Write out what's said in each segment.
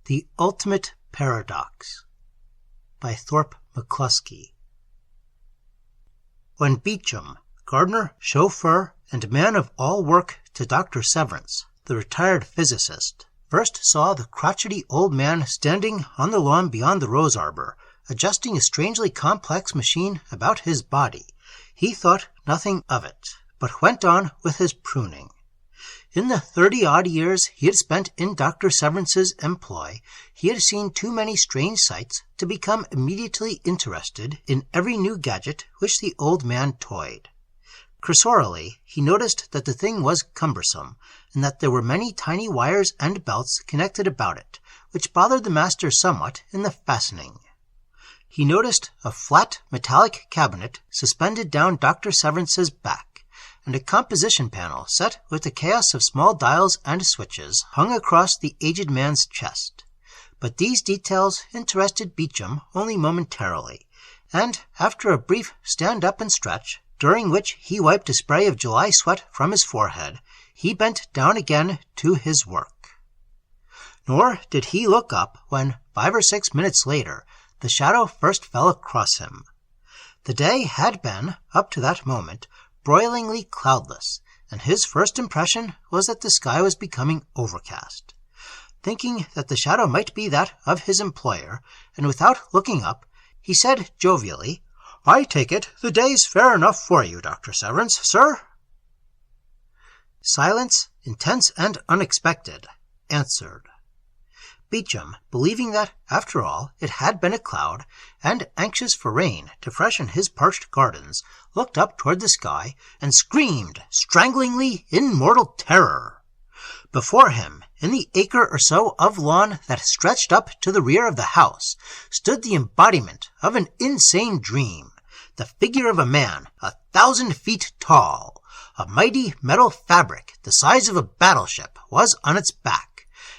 The Ultimate Paradox by Thorp McClusky. When Beecham, gardener, chauffeur, and man of all work to Dr. Severance, the retired physicist, first saw the crotchety old man standing on the lawn beyond the rose arbor, adjusting a strangely complex machine about his body, he thought nothing of it, but went on with his pruning. In the 30-odd years he had spent in Dr. Severance's employ, he had seen too many strange sights to become immediately interested in every new gadget which the old man toyed. Cursorily, he noticed that the thing was cumbersome, and that there were many tiny wires and belts connected about it, which bothered the master somewhat in the fastening. He noticed a flat metallic cabinet suspended down Dr. Severance's back, and a composition panel set with a chaos of small dials and switches hung across the aged man's chest. But these details interested Beecham only momentarily, and after a brief stand up and stretch, during which he wiped a spray of July sweat from his forehead, he bent down again to his work. Nor did he look up when, 5 or 6 minutes later, the shadow first fell across him. The day had been, up to that moment, broilingly cloudless, and his first impression was that the sky was becoming overcast. Thinking that the shadow might be that of his employer, and without looking up, he said jovially, "I take it the day's fair enough for you, Dr. Severance, sir?" Silence, intense and unexpected, answered. Beecham, believing that, after all, it had been a cloud, and anxious for rain to freshen his parched gardens, looked up toward the sky and screamed stranglingly in mortal terror. Before him, in the acre or so of lawn that stretched up to the rear of the house, stood the embodiment of an insane dream, the figure of a man 1,000 feet tall. A mighty metal fabric the size of a battleship was on its back,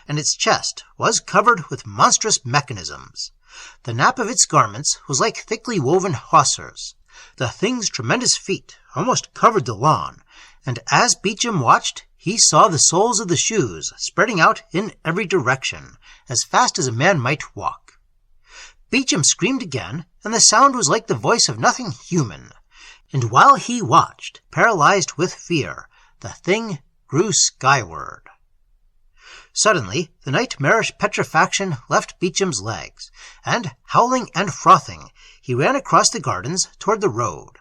and its chest was covered with monstrous mechanisms. The nap of its garments was like thickly woven hawsers. The thing's tremendous feet almost covered the lawn, and as Beecham watched, he saw the soles of the shoes spreading out in every direction, as fast as a man might walk. Beecham screamed again, and the sound was like the voice of nothing human. And while he watched, paralyzed with fear, the thing grew skyward. Suddenly, the nightmarish petrifaction left Beecham's legs, and, howling and frothing, he ran across the gardens toward the road.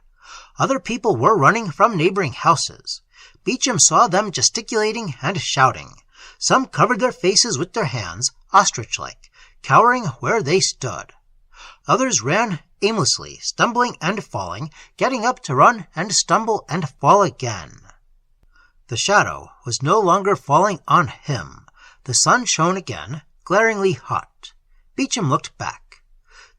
Other people were running from neighboring houses. Beecham saw them gesticulating and shouting. Some covered their faces with their hands, ostrich-like, cowering where they stood. Others ran aimlessly, stumbling and falling, getting up to run and stumble and fall again. The shadow was no longer falling on him. The sun shone again, glaringly hot. Beecham looked back.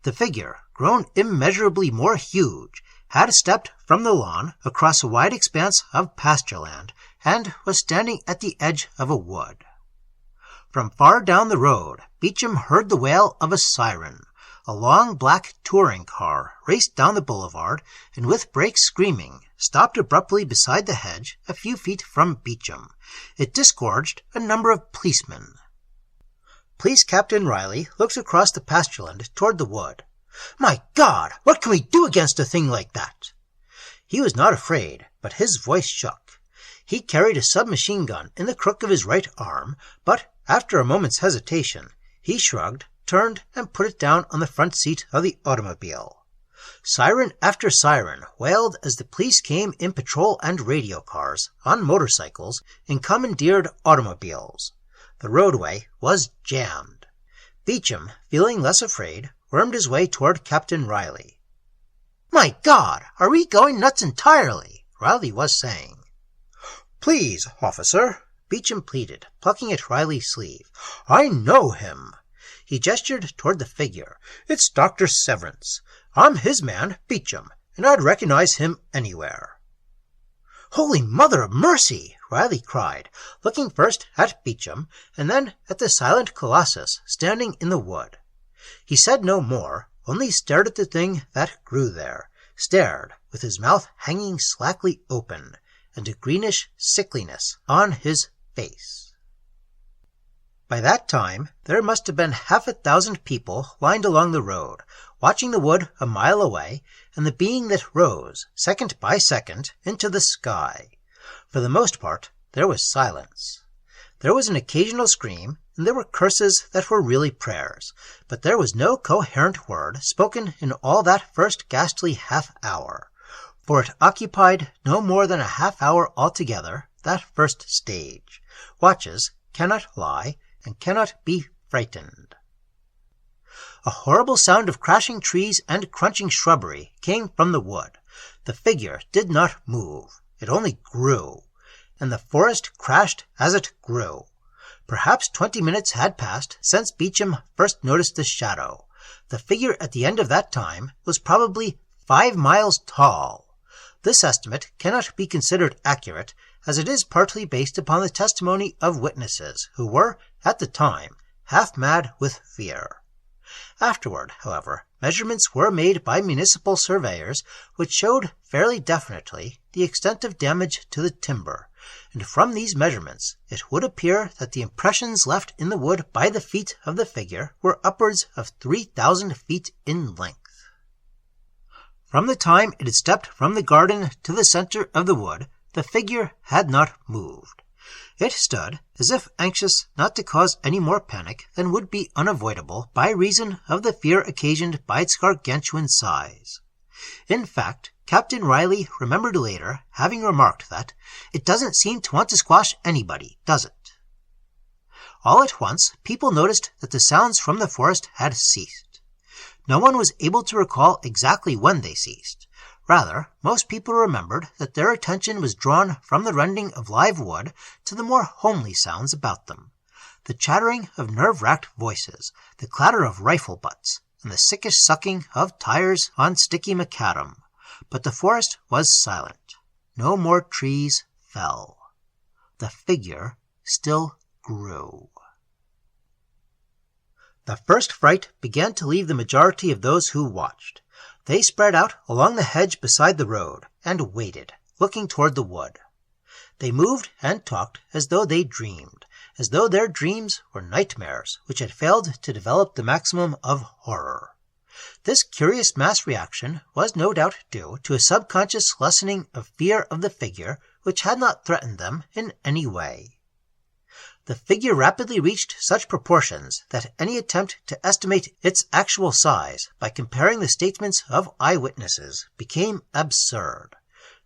The figure, grown immeasurably more huge, had stepped from the lawn across a wide expanse of pasture land and was standing at the edge of a wood. From far down the road, Beecham heard the wail of a siren. A long black touring car raced down the boulevard and, with brakes screaming, stopped abruptly beside the hedge a few feet from Beecham. It disgorged a number of policemen. Police Captain Riley looked across the pastureland toward the wood. "My God, what can we do against a thing like that?" He was not afraid, but his voice shook. He carried a submachine gun in the crook of his right arm, but after a moment's hesitation, he shrugged, turned, and put it down on the front seat of the automobile. Siren after siren wailed as the police came in patrol and radio cars, on motorcycles, in commandeered automobiles. The roadway was jammed. Beecham, feeling less afraid, wormed his way toward Captain Riley. "My God, are we going nuts entirely?" Riley was saying. "Please, officer," Beecham pleaded, plucking at Riley's sleeve. "I know him." He gestured toward the figure. "It's Dr. Severance. I'm his man, Beecham, and I'd recognize him anywhere." "Holy Mother of Mercy!" Riley cried, looking first at Beecham and then at the silent colossus standing in the wood. He said no more, only stared at the thing that grew there, stared with his mouth hanging slackly open, and a greenish sickliness on his face. By that time, there must have been 1,000 people lined along the road, watching the wood a mile away, and the being that rose, second by second, into the sky. For the most part, there was silence. There was an occasional scream, and there were curses that were really prayers, but there was no coherent word spoken in all that first ghastly half-hour, for it occupied no more than a half-hour altogether, that first stage. Watches cannot lie, and cannot be frightened. A horrible sound of crashing trees and crunching shrubbery came from the wood. The figure did not move. It only grew, and the forest crashed as it grew. Perhaps 20 minutes had passed since Beecham first noticed the shadow. The figure at the end of that time was probably 5 miles tall. This estimate cannot be considered accurate, as it is partly based upon the testimony of witnesses who were, at the time, half mad with fear. Afterward, however, measurements were made by municipal surveyors which showed fairly definitely the extent of damage to the timber, and from these measurements it would appear that the impressions left in the wood by the feet of the figure were upwards of 3,000 feet in length. From the time it had stepped from the garden to the center of the wood, the figure had not moved. It stood as if anxious not to cause any more panic than would be unavoidable by reason of the fear occasioned by its gargantuan size. In fact, Captain Riley remembered later having remarked that it doesn't seem to want to squash anybody, does it? All at once, people noticed that the sounds from the forest had ceased. No one was able to recall exactly when they ceased. Rather, most people remembered that their attention was drawn from the rending of live wood to the more homely sounds about them. The chattering of nerve-racked voices, the clatter of rifle butts, and the sickish sucking of tires on sticky macadam. But the forest was silent. No more trees fell. The figure still grew. The first fright began to leave the majority of those who watched. They spread out along the hedge beside the road, and waited, looking toward the wood. They moved and talked as though they dreamed, as though their dreams were nightmares which had failed to develop the maximum of horror. This curious mass reaction was no doubt due to a subconscious lessening of fear of the figure which had not threatened them in any way. The figure rapidly reached such proportions that any attempt to estimate its actual size by comparing the statements of eyewitnesses became absurd.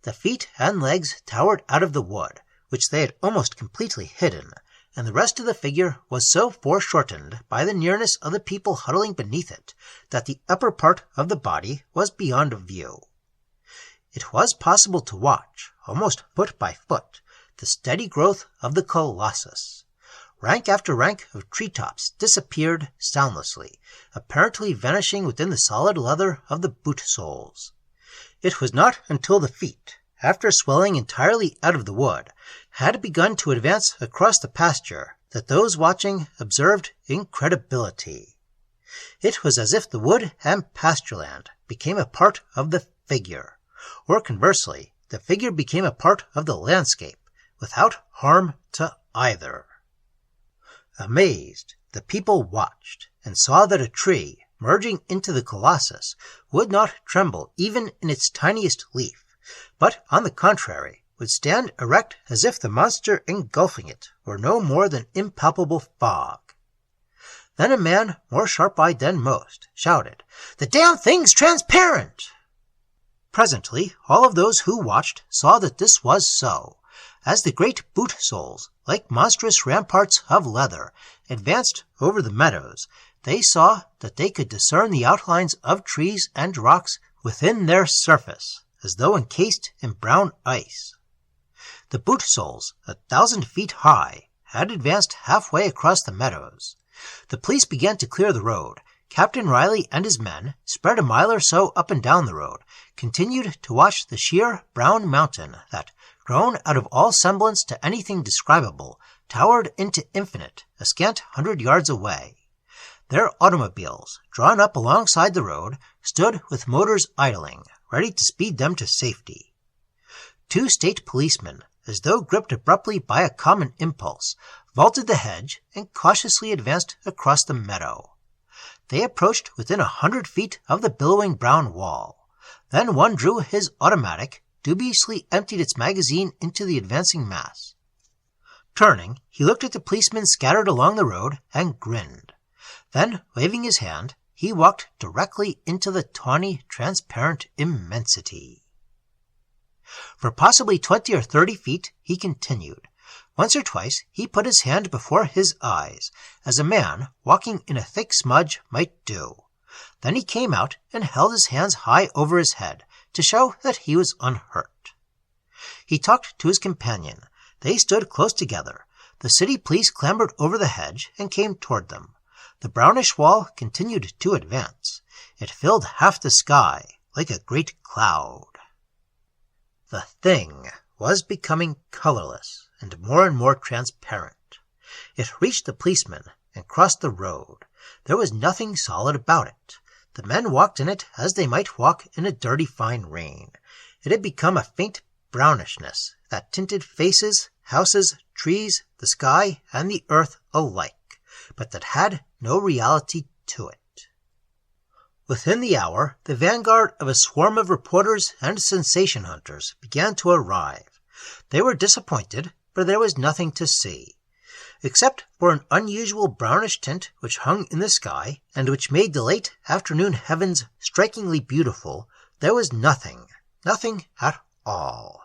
The feet and legs towered out of the wood, which they had almost completely hidden, and the rest of the figure was so foreshortened by the nearness of the people huddling beneath it that the upper part of the body was beyond view. It was possible to watch, almost foot by foot, the steady growth of the colossus. Rank after rank of treetops disappeared soundlessly, apparently vanishing within the solid leather of the boot soles. It was not until the feet, after swelling entirely out of the wood, had begun to advance across the pasture that those watching observed incredibility. It was as if the wood and pastureland became a part of the figure, or conversely, the figure became a part of the landscape, without harm to either. Amazed, the people watched, and saw that a tree, merging into the colossus, would not tremble even in its tiniest leaf, but, on the contrary, would stand erect as if the monster engulfing it were no more than impalpable fog. Then a man, more sharp-eyed than most, shouted, "The damn thing's transparent!" Presently, all of those who watched saw that this was so. As the great boot soles, like monstrous ramparts of leather, advanced over the meadows, they saw that they could discern the outlines of trees and rocks within their surface, as though encased in brown ice. The boot soles, 1,000 feet high, had advanced halfway across the meadows. The police began to clear the road. Captain Riley and his men, spread a mile or so up and down the road, continued to watch the sheer brown mountain that, grown out of all semblance to anything describable, towered into infinite, a scant 100 yards away. Their automobiles, drawn up alongside the road, stood with motors idling, ready to speed them to safety. 2 state policemen, as though gripped abruptly by a common impulse, vaulted the hedge, and cautiously advanced across the meadow. They approached within 100 feet of the billowing brown wall. Then one drew his automatic, dubiously emptied its magazine into the advancing mass. Turning, he looked at the policemen scattered along the road and grinned. Then, waving his hand, he walked directly into the tawny, transparent immensity. For possibly 20 or 30 feet he continued. Once or twice he put his hand before his eyes, as a man walking in a thick smudge might do. Then he came out and held his hands high over his head, to show that he was unhurt. He talked to his companion. They stood close together. The city police clambered over the hedge and came toward them. The brownish wall continued to advance. It filled half the sky, like a great cloud. The thing was becoming colorless and more transparent. It reached the policemen and crossed the road. There was nothing solid about it. The men walked in it as they might walk in a dirty fine rain. It had become a faint brownishness that tinted faces, houses, trees, the sky, and the earth alike, but that had no reality to it. Within the hour, the vanguard of a swarm of reporters and sensation hunters began to arrive. They were disappointed, for there was nothing to see. Except for an unusual brownish tint which hung in the sky, and which made the late afternoon heavens strikingly beautiful, there was nothing at all.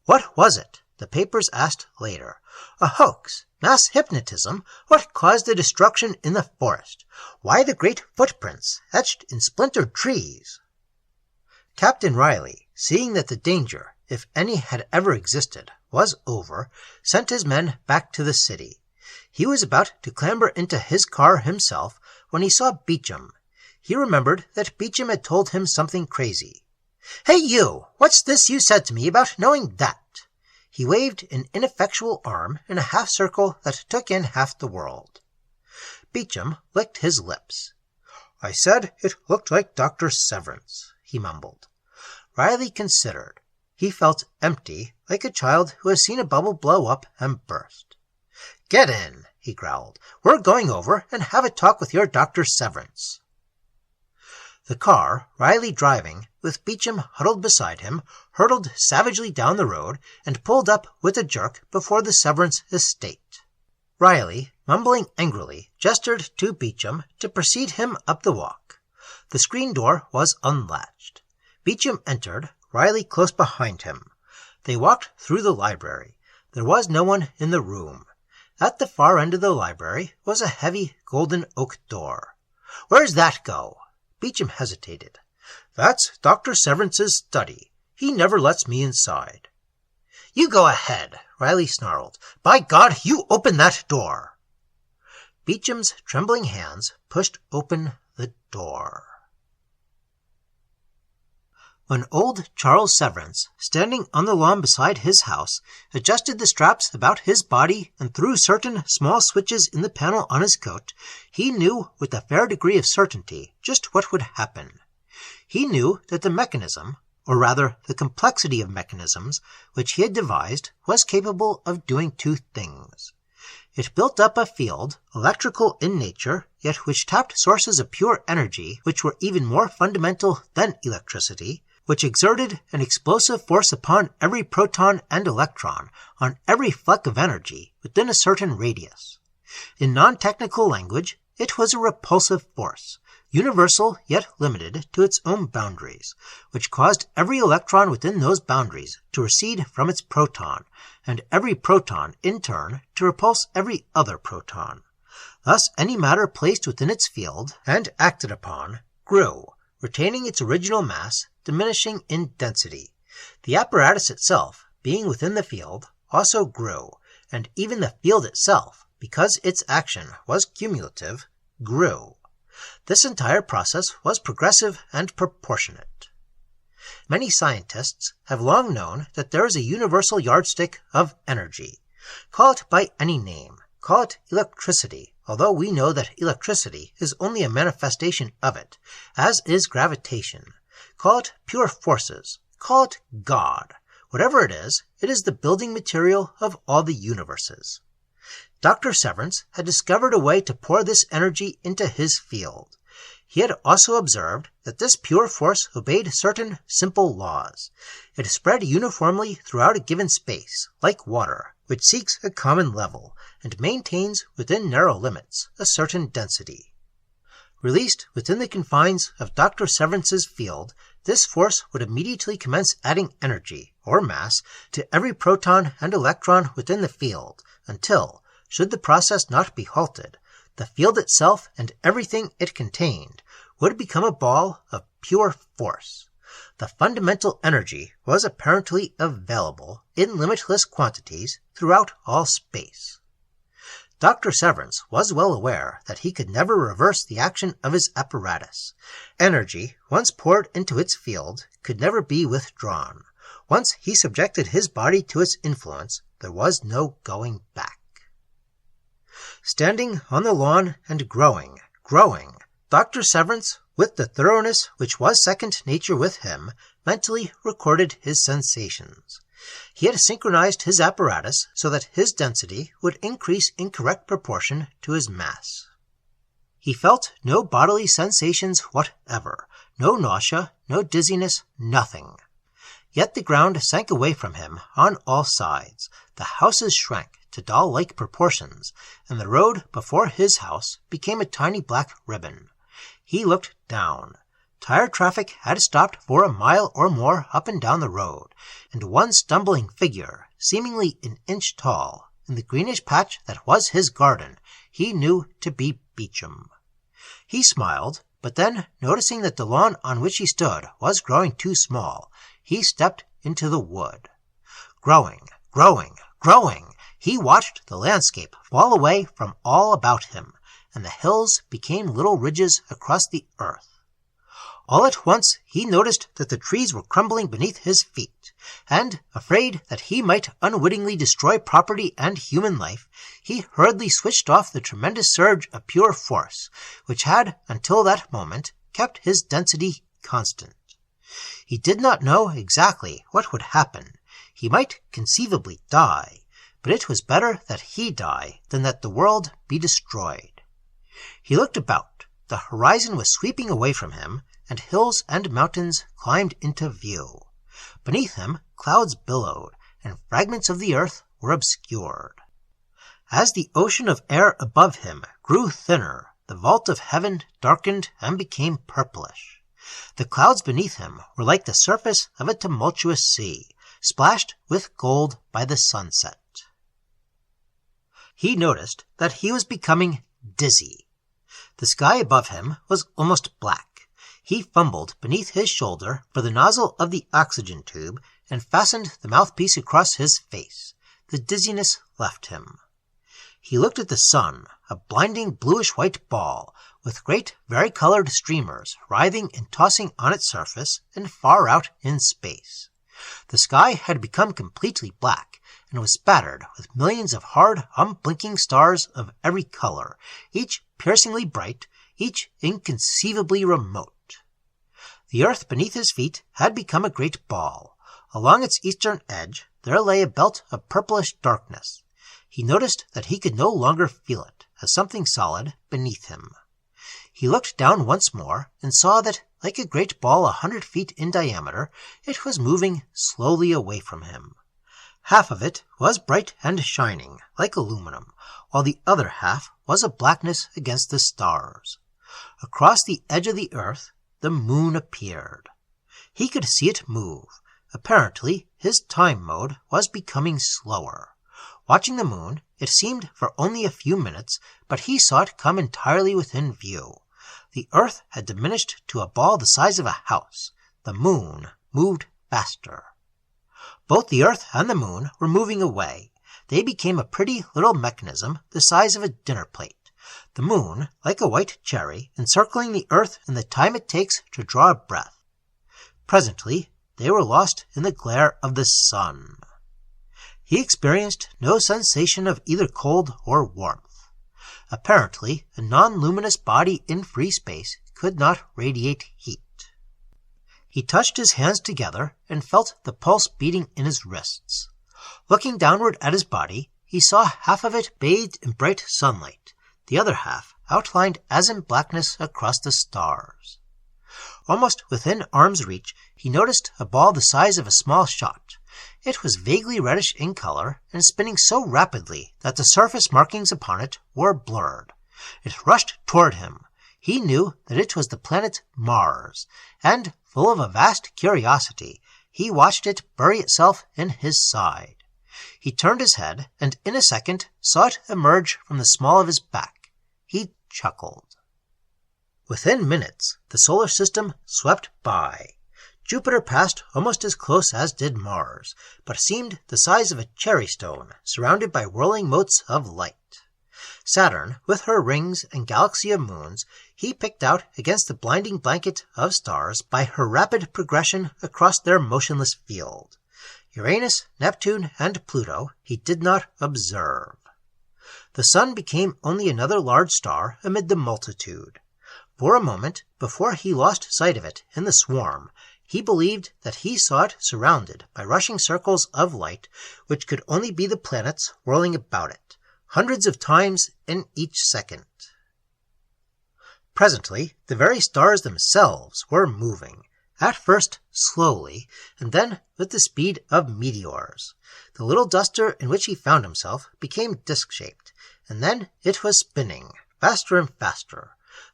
What was it? The papers asked later. A hoax? Mass hypnotism? What caused the destruction in the forest? Why the great footprints etched in splintered trees? Captain Riley, seeing that the danger, if any had ever existed, was over, sent his men back to the city. He was about to clamber into his car himself when he saw Beecham. He remembered that Beecham had told him something crazy. "Hey, you! What's this you said to me about knowing that?" He waved an ineffectual arm in a half-circle that took in half the world. Beecham licked his lips. "I said it looked like Dr. Severance," he mumbled. Riley considered. He felt empty, like a child who has seen a bubble blow up and burst. "Get in," he growled. "We're going over and have a talk with your Dr. Severance." The car, Riley driving, with Beecham huddled beside him, hurtled savagely down the road and pulled up with a jerk before the Severance estate. Riley, mumbling angrily, gestured to Beecham to precede him up the walk. The screen door was unlatched. Beecham entered, Riley close behind him. They walked through the library. There was no one in the room. At the far end of the library was a heavy golden oak door. "Where's that go?" Beecham hesitated. "That's Dr. Severance's study. He never lets me inside." "You go ahead," Riley snarled. "By God, you open that door." Beecham's trembling hands pushed open the door. When old Charles Severance, standing on the lawn beside his house, adjusted the straps about his body and threw certain small switches in the panel on his coat, he knew with a fair degree of certainty just what would happen. He knew that the mechanism, or rather the complexity of mechanisms, which he had devised, was capable of doing two things. It built up a field, electrical in nature, yet which tapped sources of pure energy which were even more fundamental than electricity, which exerted an explosive force upon every proton and electron, on every fleck of energy, within a certain radius. In non-technical language, it was a repulsive force, universal yet limited to its own boundaries, which caused every electron within those boundaries to recede from its proton, and every proton, in turn, to repulse every other proton. Thus any matter placed within its field, and acted upon, grew, retaining its original mass, diminishing in density. The apparatus itself, being within the field, also grew, and even the field itself, because its action was cumulative, grew. This entire process was progressive and proportionate. Many scientists have long known that there is a universal yardstick of energy. Call it by any name. Call it electricity, although we know that electricity is only a manifestation of it, as is gravitation. Call it pure forces. Call it God. Whatever it is the building material of all the universes. Dr. Severance had discovered a way to pour this energy into his field. He had also observed that this pure force obeyed certain simple laws. It spread uniformly throughout a given space, like water, which seeks a common level and maintains within narrow limits a certain density. Released within the confines of Dr. Severance's field, this force would immediately commence adding energy, or mass, to every proton and electron within the field, until, should the process not be halted, the field itself and everything it contained would become a ball of pure force. The fundamental energy was apparently available in limitless quantities throughout all space. Dr. Severance was well aware that he could never reverse the action of his apparatus. Energy, once poured into its field, could never be withdrawn. Once he subjected his body to its influence, there was no going back. Standing on the lawn and growing, Dr. Severance, with the thoroughness which was second nature with him, mentally recorded his sensations. He had synchronized his apparatus so that his density would increase in correct proportion to his mass. He felt no bodily sensations whatever, no nausea, no dizziness, nothing. Yet the ground sank away from him on all sides, the houses shrank to doll-like proportions, and the road before his house became a tiny black ribbon. He looked down. Tire traffic had stopped for a mile or more up and down the road, and one stumbling figure, seemingly an inch tall, in the greenish patch that was his garden, he knew to be Beecham. He smiled, but then, noticing that the lawn on which he stood was growing too small, he stepped into the wood. Growing, he watched the landscape fall away from all about him, and the hills became little ridges across the earth. All at once he noticed that the trees were crumbling beneath his feet, and, afraid that he might unwittingly destroy property and human life, he hurriedly switched off the tremendous surge of pure force, which had, until that moment, kept his density constant. He did not know exactly what would happen. He might conceivably die, but it was better that he die than that the world be destroyed. He looked about. The horizon was sweeping away from him, and hills and mountains climbed into view. Beneath him, clouds billowed, and fragments of the earth were obscured. As the ocean of air above him grew thinner, the vault of heaven darkened and became purplish. The clouds beneath him were like the surface of a tumultuous sea, splashed with gold by the sunset. He noticed that he was becoming dizzy. The sky above him was almost black. He fumbled beneath his shoulder for the nozzle of the oxygen tube and fastened the mouthpiece across his face. The dizziness left him. He looked at the sun, a blinding bluish-white ball, with great varicolored streamers writhing and tossing on its surface and far out in space. The sky had become completely black, and was spattered with millions of hard, unblinking stars of every color, each piercingly bright, each inconceivably remote. The earth beneath his feet had become a great ball. Along its eastern edge there lay a belt of purplish darkness. He noticed that he could no longer feel it, as something solid beneath him. He looked down once more, and saw that, like a great ball 100 feet in diameter, it was moving slowly away from him. Half of it was bright and shining, like aluminum, while the other half was a blackness against the stars. Across the edge of the earth, the moon appeared. He could see it move. Apparently, his time mode was becoming slower. Watching the moon, it seemed for only a few minutes, but he saw it come entirely within view. The earth had diminished to a ball the size of a house. The moon moved faster. Both the earth and the moon were moving away. They became a pretty little mechanism the size of a dinner plate. The moon, like a white cherry, encircling the earth in the time it takes to draw a breath. Presently, they were lost in the glare of the sun. He experienced no sensation of either cold or warmth. Apparently, a non-luminous body in free space could not radiate heat. He touched his hands together and felt the pulse beating in his wrists. Looking downward at his body, he he saw half of it bathed in bright sunlight, the other half outlined as in blackness across the stars. Almost within arm's reach, he noticed a ball the size of a small shot. It was vaguely reddish in color and spinning so rapidly that the surface markings upon it were blurred. It rushed toward him. He knew that it was the planet Mars, and, full of a vast curiosity, he watched it bury itself in his side. He turned his head, and in a second saw it emerge from the small of his back. He chuckled. Within minutes, the solar system swept by. Jupiter passed almost as close as did Mars, but seemed the size of a cherry stone, surrounded by whirling motes of light. Saturn, with her rings and galaxy of moons, he picked out against the blinding blanket of stars by her rapid progression across their motionless field. Uranus, Neptune, and Pluto he did not observe. The sun became only another large star amid the multitude. For a moment, before he lost sight of it in the swarm, he believed that he saw it surrounded by rushing circles of light which could only be the planets whirling about it, hundreds of times in each second. Presently, the very stars themselves were moving, at first slowly, and then with the speed of meteors. The little duster in which he found himself became disc-shaped, and then it was spinning, faster and faster.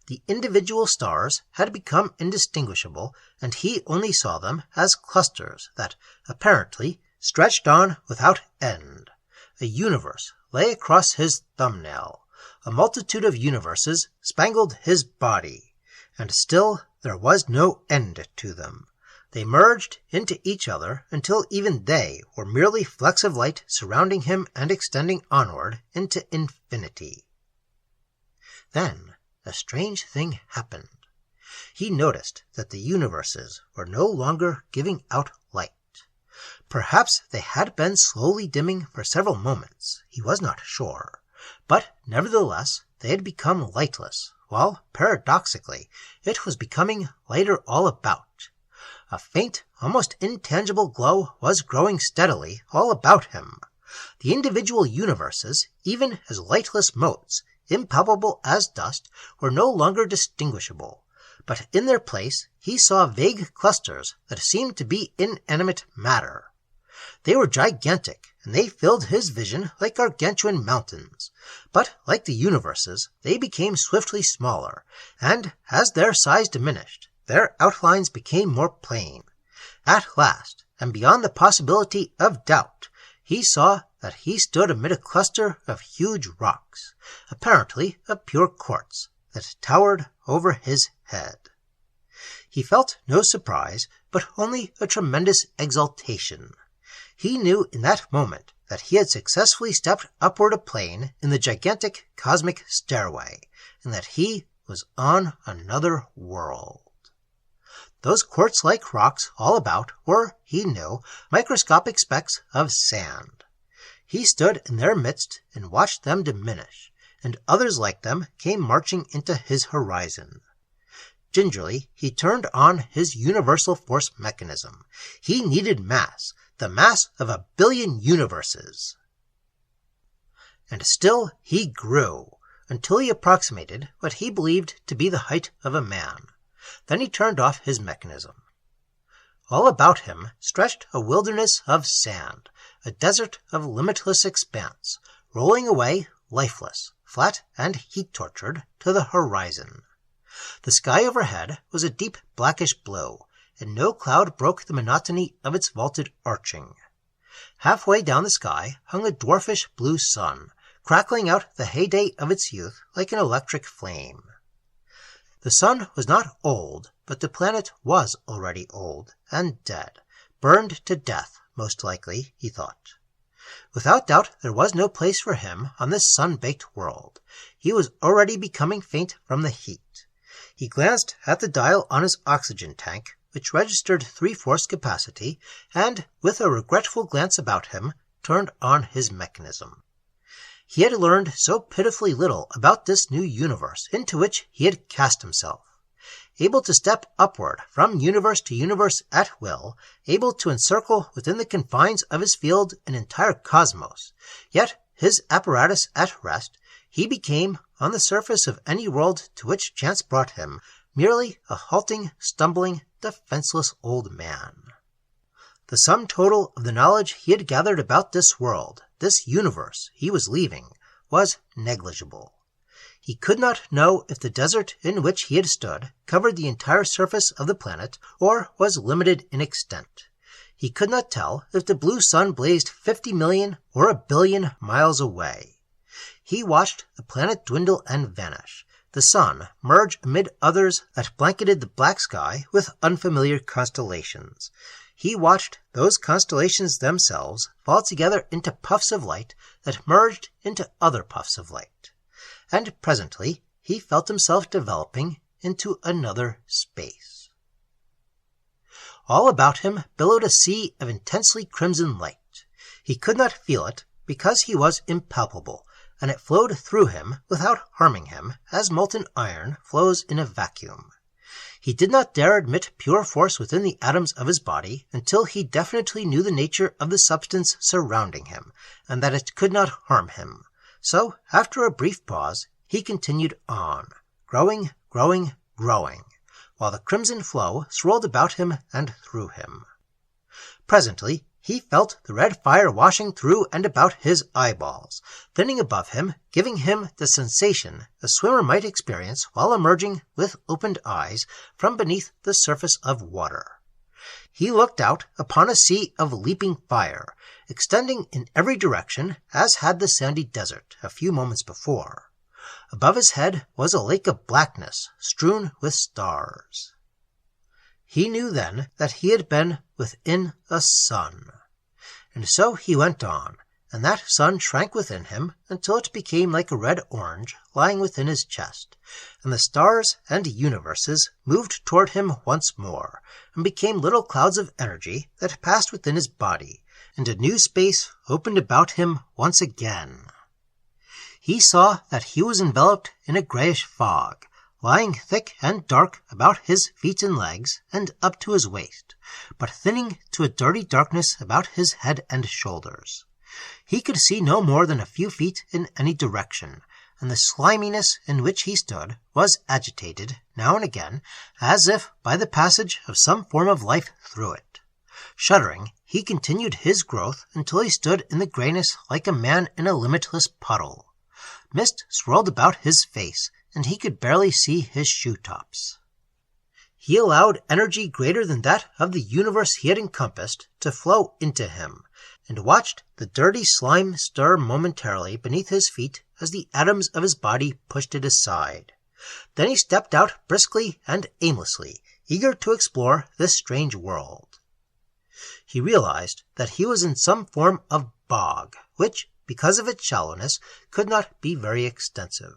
The individual stars had become indistinguishable, and he only saw them as clusters that, apparently, stretched on without end. A universe lay across his thumbnail. A multitude of universes spangled his body, and still there was no end to them. They merged into each other until even they were merely flecks of light surrounding him and extending onward into infinity. Then a strange thing happened. He noticed that the universes were no longer giving out light. Perhaps they had been slowly dimming for several moments, he was not sure, but nevertheless they had become lightless, while, paradoxically, it was becoming lighter all about. A faint, almost intangible glow was growing steadily all about him. The individual universes, even as lightless motes, impalpable as dust, were no longer distinguishable, but in their place he saw vague clusters that seemed to be inanimate matter. They were gigantic, and they filled his vision like gargantuan mountains. But, like the universes, they became swiftly smaller, and, as their size diminished, their outlines became more plain. At last, and beyond the possibility of doubt, he saw that he stood amid a cluster of huge rocks, apparently of pure quartz, that towered over his head. He felt no surprise, but only a tremendous exultation. He knew in that moment that he had successfully stepped upward a plane in the gigantic cosmic stairway, and that he was on another world. Those quartz-like rocks all about were, he knew, microscopic specks of sand. He stood in their midst and watched them diminish, and others like them came marching into his horizon. Gingerly, he turned on his universal force mechanism. He needed mass, the mass of 1 billion universes. And still he grew, until he approximated what he believed to be the height of a man. Then he turned off his mechanism. All about him stretched a wilderness of sand, a desert of limitless expanse, rolling away, lifeless, flat and heat-tortured, to the horizon. The sky overhead was a deep blackish blue, and no cloud broke the monotony of its vaulted arching. Halfway down the sky hung a dwarfish blue sun, crackling out the heyday of its youth like an electric flame. The sun was not old, but the planet was already old and dead, burned to death, most likely, he thought. Without doubt there was no place for him on this sun-baked world. He was already becoming faint from the heat. He glanced at the dial on his oxygen tank, which registered 3/4 capacity, and, with a regretful glance about him, turned on his mechanism. He had learned so pitifully little about this new universe into which he had cast himself. Able to step upward from universe to universe at will, able to encircle within the confines of his field an entire cosmos, yet his apparatus at rest, he became, on the surface of any world to which chance brought him, merely a halting, stumbling, defenseless old man. The sum total of the knowledge he had gathered about this world, this universe he was leaving, was negligible. He could not know if the desert in which he had stood covered the entire surface of the planet or was limited in extent. He could not tell if the blue sun blazed 50 million or a billion miles away. He watched the planet dwindle and vanish, the sun merge amid others that blanketed the black sky with unfamiliar constellations. He watched those constellations themselves fall together into puffs of light that merged into other puffs of light. And presently he felt himself developing into another space. All about him billowed a sea of intensely crimson light. He could not feel it because he was impalpable, and it flowed through him without harming him, as molten iron flows in a vacuum. He did not dare admit pure force within the atoms of his body until he definitely knew the nature of the substance surrounding him, and that it could not harm him. So, after a brief pause, he continued on, growing, growing, growing, while the crimson flow swirled about him and through him. Presently, he felt the red fire washing through and about his eyeballs, thinning above him, giving him the sensation a swimmer might experience while emerging with opened eyes from beneath the surface of water. He looked out upon a sea of leaping fire, extending in every direction as had the sandy desert a few moments before. Above his head was a lake of blackness strewn with stars. He knew then that he had been within a sun. And so he went on, and that sun shrank within him until it became like a red orange lying within his chest, and the stars and universes moved toward him once more, and became little clouds of energy that passed within his body, and a new space opened about him once again. He saw that he was enveloped in a grayish fog, lying thick and dark about his feet and legs and up to his waist, but thinning to a dirty darkness about his head and shoulders. He could see no more than a few feet in any direction, and the sliminess in which he stood was agitated, now and again, as if by the passage of some form of life through it. Shuddering, he continued his growth until he stood in the grayness like a man in a limitless puddle. Mist swirled about his face, and he could barely see his shoe-tops. He allowed energy greater than that of the universe he had encompassed to flow into him, and watched the dirty slime stir momentarily beneath his feet as the atoms of his body pushed it aside. Then he stepped out briskly and aimlessly, eager to explore this strange world. He realized that he was in some form of bog, which, because of its shallowness, could not be very extensive.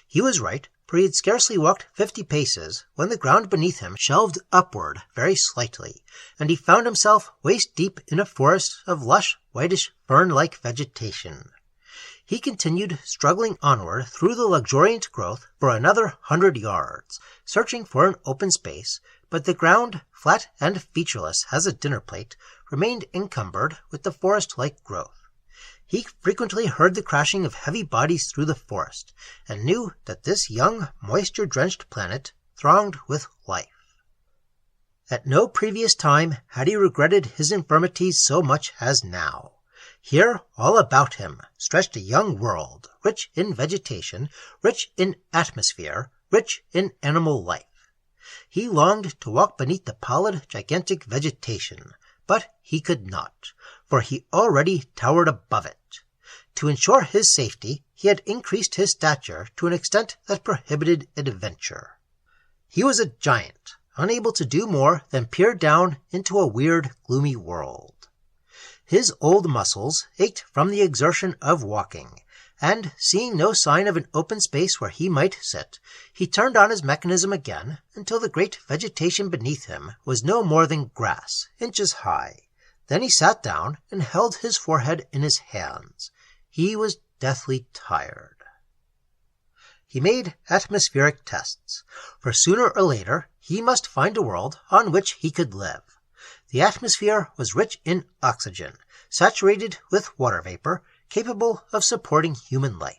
He was right, for he had scarcely walked 50 paces when the ground beneath him shelved upward very slightly, and he found himself waist-deep in a forest of lush, whitish, fern-like vegetation. He continued struggling onward through the luxuriant growth for another 100 yards, searching for an open space, but the ground, flat and featureless as a dinner plate, remained encumbered with the forest-like growth. He frequently heard the crashing of heavy bodies through the forest, and knew that this young, moisture-drenched planet thronged with life. At no previous time had he regretted his infirmities so much as now. Here, all about him, stretched a young world, rich in vegetation, rich in atmosphere, rich in animal life. He longed to walk beneath the pallid, gigantic vegetation, but he could not, for he already towered above it. To ensure his safety, he had increased his stature to an extent that prohibited adventure. He was a giant, unable to do more than peer down into a weird, gloomy world. His old muscles ached from the exertion of walking, and, seeing no sign of an open space where he might sit, he turned on his mechanism again until the great vegetation beneath him was no more than grass, inches high. Then he sat down and held his forehead in his hands. He was deathly tired. He made atmospheric tests, for sooner or later he must find a world on which he could live. The atmosphere was rich in oxygen, saturated with water vapor, capable of supporting human life.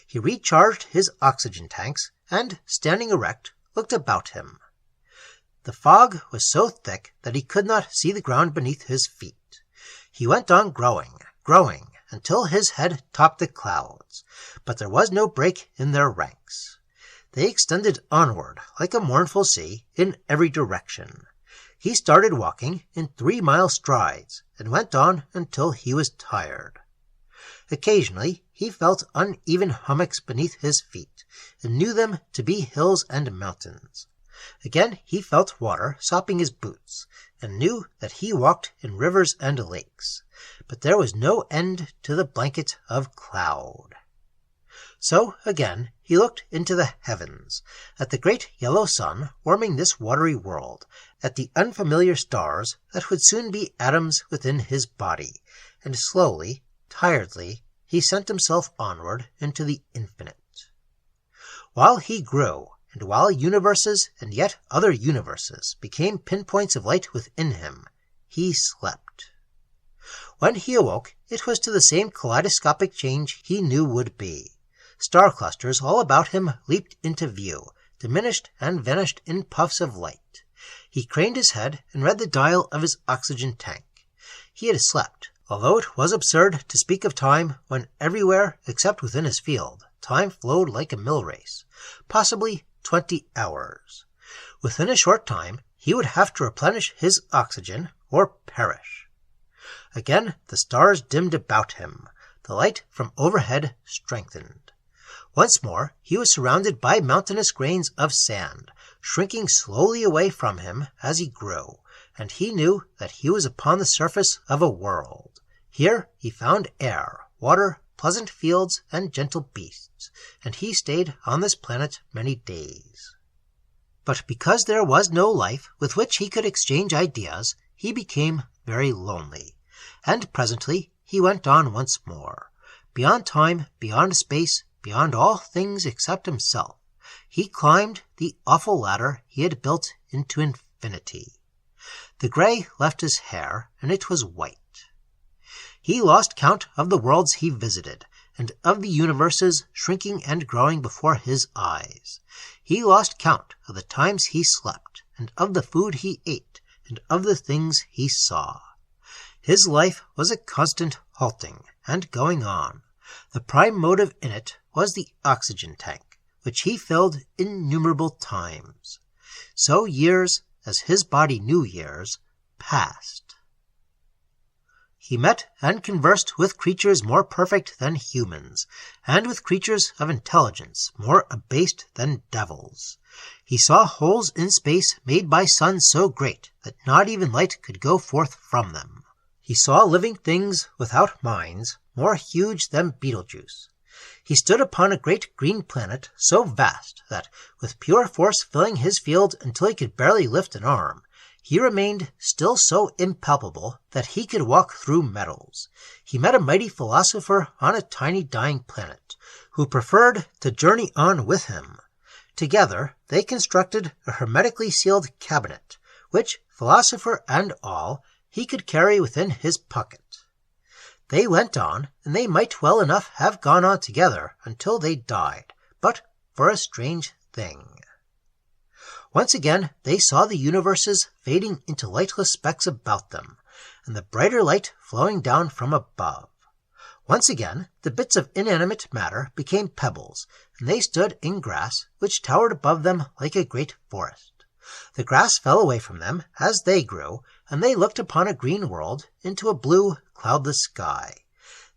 He recharged his oxygen tanks and, standing erect, looked about him. The fog was so thick that he could not see the ground beneath his feet. He went on growing, until his head topped the clouds, but there was no break in their ranks. They extended onward like a mournful sea in every direction. He started walking in 3-mile strides and went on until he was tired. Occasionally he felt uneven hummocks beneath his feet and knew them to be hills and mountains. Again he felt water sopping his boots and knew that he walked in rivers and lakes, but there was no end to the blanket of cloud. So again he looked into the heavens, at the great yellow sun warming this watery world, at the unfamiliar stars that would soon be atoms within his body, and slowly, tiredly, he sent himself onward into the infinite. While he grew, and while universes and yet other universes became pinpoints of light within him, he slept. When he awoke, it was to the same kaleidoscopic change he knew would be. Star clusters all about him leaped into view, diminished and vanished in puffs of light. He craned his head and read the dial of his oxygen tank. He had slept, although it was absurd to speak of time when everywhere except within his field time flowed like a mill race, possibly 20 hours. Within a short time he would have to replenish his oxygen or perish. Again the stars dimmed about him. The light from overhead strengthened. Once more he was surrounded by mountainous grains of sand, shrinking slowly away from him as he grew, and he knew that he was upon the surface of a world. Here he found air, water, pleasant fields, and gentle beasts, and he stayed on this planet many days. But because there was no life with which he could exchange ideas, he became very lonely, and presently he went on once more. Beyond time, beyond space, beyond all things except himself, he climbed the awful ladder he had built into infinity. The gray left his hair, and it was white. He lost count of the worlds he visited, and of the universes shrinking and growing before his eyes. He lost count of the times he slept, and of the food he ate, and of the things he saw. His life was a constant halting and going on. The prime motive in it was the oxygen tank, which he filled innumerable times. So years, as his body knew years, passed. He met and conversed with creatures more perfect than humans, and with creatures of intelligence more abased than devils. He saw holes in space made by suns so great that not even light could go forth from them. He saw living things without minds, more huge than Betelgeuse. He stood upon a great green planet so vast that, with pure force filling his field until he could barely lift an arm, he remained still so impalpable that he could walk through metals. He met a mighty philosopher on a tiny dying planet, who preferred to journey on with him. Together they constructed a hermetically sealed cabinet, which, philosopher and all, he could carry within his pocket. They went on, and they might well enough have gone on together until they died, but for a strange thing. Once again they saw the universes fading into lightless specks about them, and the brighter light flowing down from above. Once again the bits of inanimate matter became pebbles, and they stood in grass which towered above them like a great forest. The grass fell away from them as they grew, and they looked upon a green world into a blue, cloudless sky.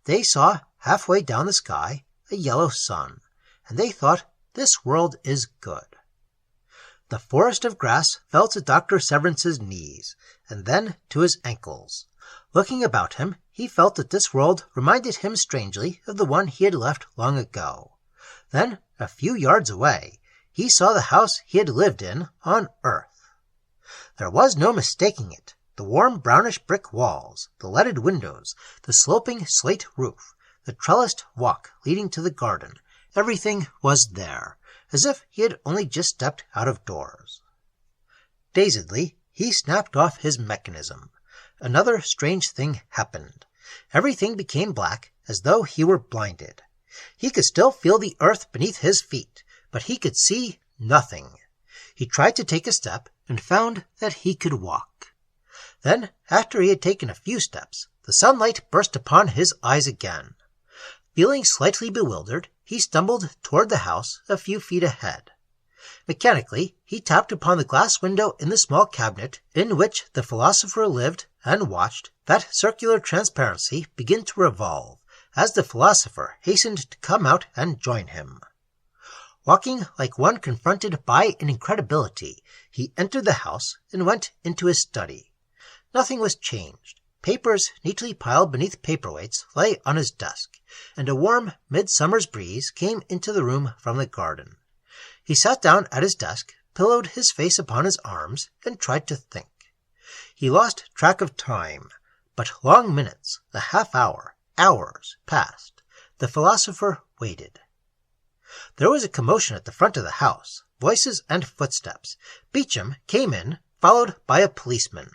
They saw, halfway down the sky, a yellow sun, and they thought, "This world is good." The forest of grass fell to Dr. Severance's knees, and then to his ankles. Looking about him, he felt that this world reminded him strangely of the one he had left long ago. Then, a few yards away, he saw the house he had lived in on earth. There was no mistaking it. The warm brownish brick walls, the leaded windows, the sloping slate roof, the trellised walk leading to the garden, everything was there, as if he had only just stepped out of doors. Dazedly, he snapped off his mechanism. Another strange thing happened. Everything became black, as though he were blinded. He could still feel the earth beneath his feet, but he could see nothing. He tried to take a step and found that he could walk. Then, after he had taken a few steps, the sunlight burst upon his eyes again. Feeling slightly bewildered, he stumbled toward the house a few feet ahead. Mechanically, he tapped upon the glass window in the small cabinet in which the philosopher lived and watched that circular transparency begin to revolve as the philosopher hastened to come out and join him. Walking like one confronted by an incredibility, he entered the house and went into his study. Nothing was changed. Papers neatly piled beneath paperweights lay on his desk, and a warm midsummer's breeze came into the room from the garden. He sat down at his desk, pillowed his face upon his arms, and tried to think. He lost track of time, but long minutes, a half hour, hours passed. The philosopher waited. There was a commotion at the front of the house, voices and footsteps. Beecham came in, followed by a policeman.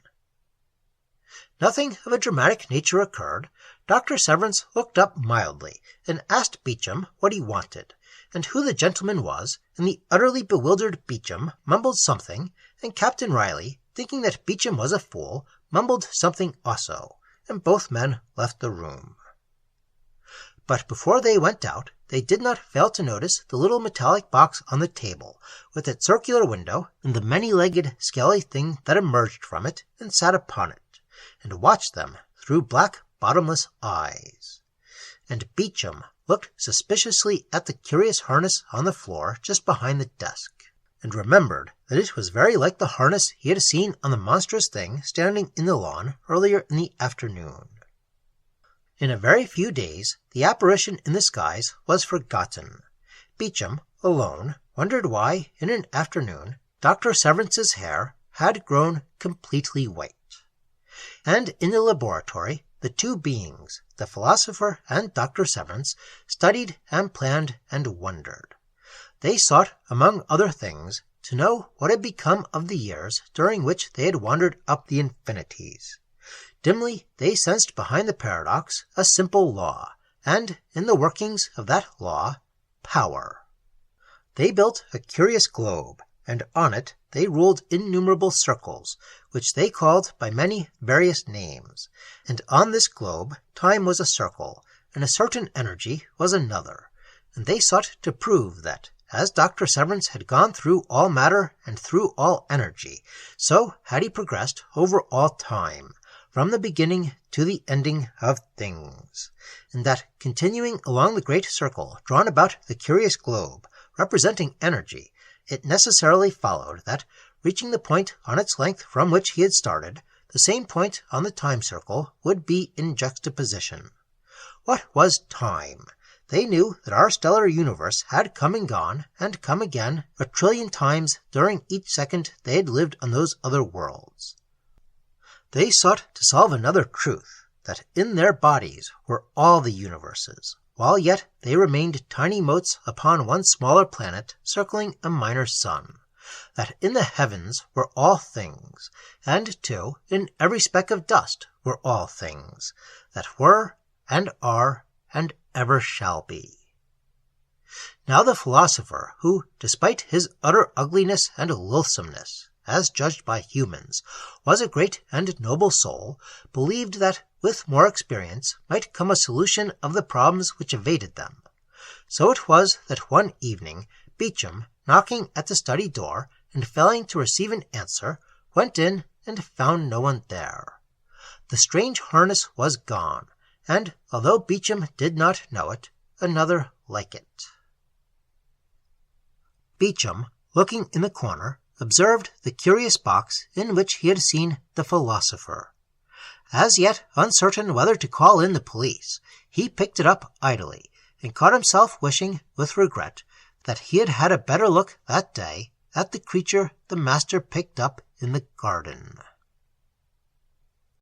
Nothing of a dramatic nature occurred. Dr. Severance looked up mildly and asked Beecham what he wanted, and who the gentleman was, and the utterly bewildered Beecham mumbled something, and Captain Riley, thinking that Beecham was a fool, mumbled something also, and both men left the room. But before they went out, they did not fail to notice the little metallic box on the table, with its circular window, and the many-legged, scaly thing that emerged from it and sat upon it, and watched them through black, bottomless eyes. And Beecham looked suspiciously at the curious harness on the floor just behind the desk, and remembered that it was very like the harness he had seen on the monstrous thing standing in the lawn earlier in the afternoon. In a very few days, the apparition in the skies was forgotten. Beecham, alone, wondered why, in an afternoon, Dr. Severance's hair had grown completely white. And in the laboratory, the two beings, the philosopher and Dr. Severance, studied and planned and wondered. They sought, among other things, to know what had become of the years during which they had wandered up the infinities. Dimly they sensed behind the paradox a simple law, and in the workings of that law, power. They built a curious globe, and on it they ruled innumerable circles, which they called by many various names, and on this globe time was a circle, and a certain energy was another, and they sought to prove that, as Dr. Severance had gone through all matter and through all energy, so had he progressed over all time, from the beginning to the ending of things, and that continuing along the great circle drawn about the curious globe, representing energy, it necessarily followed that, reaching the point on its length from which he had started, the same point on the time circle would be in juxtaposition. What was time? They knew that our stellar universe had come and gone, and come again, 1,000,000,000,000 times during each second they had lived on those other worlds. They sought to solve another truth, that in their bodies were all the universes, while yet they remained tiny motes upon one smaller planet circling a minor sun, that in the heavens were all things, and, too, in every speck of dust were all things, that were, and are, and ever shall be. Now the philosopher, who, despite his utter ugliness and loathsomeness, as judged by humans, was a great and noble soul, believed that with more experience might come a solution of the problems which evaded them. So it was that one evening Beecham, knocking at the study door and failing to receive an answer, went in and found no one there. The strange harness was gone, and, although Beecham did not know it, another like it. Beecham, looking in the corner, observed the curious box in which he had seen the philosopher. As yet uncertain whether to call in the police, he picked it up idly, and caught himself wishing, with regret, that he had had a better look that day at the creature the master picked up in the garden.